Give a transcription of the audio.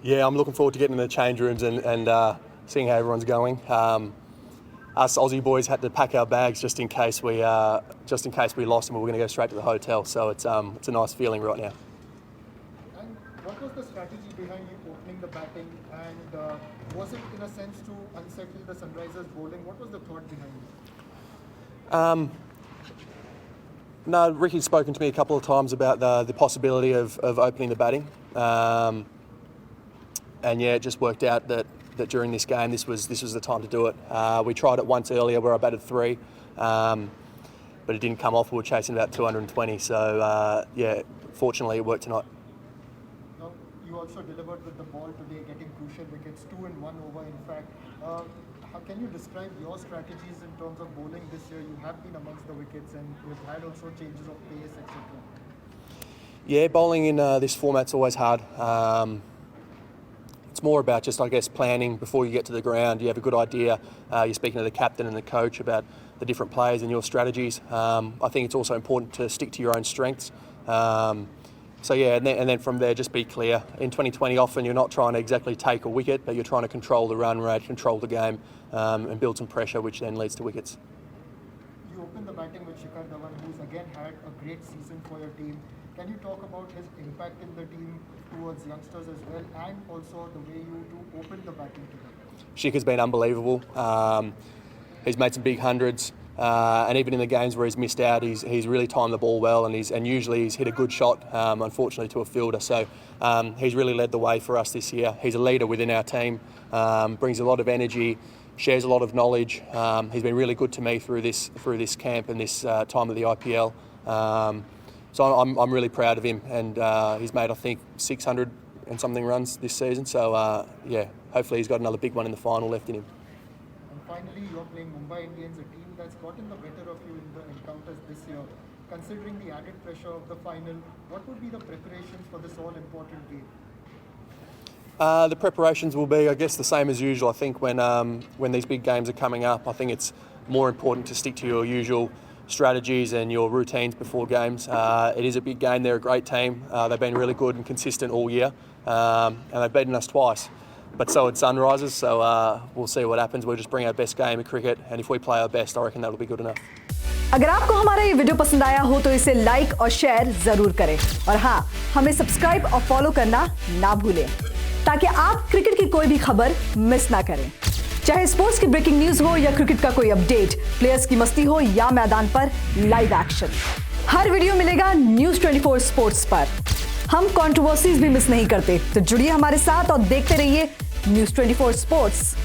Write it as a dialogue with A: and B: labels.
A: Yeah, I'm looking forward to getting in the change rooms and seeing how everyone's going. Us Aussie boys had to pack our bags just in case we lost and we were going to go straight to the hotel. So it's a nice feeling right now.
B: And what was the strategy behind you opening the batting? And was it in a sense to unsettle the Sunrisers bowling? What was the thought behind it?
A: No, Ricky's spoken to me a couple of times about the possibility of opening the batting. And yeah, it just worked out that during this game, this was the time to do it. We tried it once earlier where I batted 3, but it didn't come off. We were chasing about 220. So yeah, fortunately, it worked tonight.
B: Now, you also delivered with the ball today, getting crucial wickets, 2 in 1 over. In fact, how can you describe your strategies in terms of bowling this year? You have been amongst the wickets, and you've had also changes of pace, etc.
A: Yeah, bowling in this format's always hard. It's more about just, I guess, planning before you get to the ground. You have a good idea. You're speaking to the captain and the coach about the different players and your strategies. I think it's also important to stick to your own strengths. So yeah, and then from there, just be clear. In 2020, often you're not trying to exactly take a wicket, but you're trying to control the run rate, control the game, and build some pressure, which then leads to wickets.
B: You opened the batting with Shikhar Dhawan, who's again had a great season for your team. Can you talk about his impact in the team towards youngsters as well, and also the way you two opened the batting together?
A: Shikhar's been unbelievable. He's made some big hundreds, and even in the games where he's missed out, he's really timed the ball well, and usually he's hit a good shot, unfortunately to a fielder. So he's really led the way for us this year. He's a leader within our team, brings a lot of energy, shares a lot of knowledge. He's been really good to me through this camp and this time of the IPL. So I'm really proud of him, and he's made, I think, 600 and something runs this season. So yeah, hopefully he's got another big one in the final left in him.
B: And finally, you're playing Mumbai Indians, a team that's gotten the better of you in the encounters this year. Considering the added pressure of the final, what would be the preparations for this all-important game?
A: The preparations will be, I guess, the same as usual. I think when these big games are coming up, I think it's more important to stick to your usual strategies and your routines before games. It is a big game. They're a great team. They've been really good and consistent all year, and they've beaten us twice. But so it's Sunrisers, so we'll see what happens. We'll just bring our best game of cricket, and if we play our best, I reckon that'll be good enough.
C: अगर आपको हमारा ये video पसंद आया हो तो इसे like और शेयर जरूर करें, और हाँ, हमें सब्सक्राइब और फॉलो करना ना भूलें ताकि आप क्रिकेट की कोई भी खबर मिस ना करें। चाहे स्पोर्ट्स की ब्रेकिंग न्यूज हो या क्रिकेट का कोई अपडेट, प्लेयर्स की मस्ती हो या मैदान पर लाइव एक्शन, हर वीडियो मिलेगा न्यूज़ 24 स्पोर्ट्स पर। हम कंट्रोवर्सीज भी मिस नहीं करते, तो जुड़िए हमारे साथ और देखते रहिए न्यूज़ 24 स्पोर्ट्स।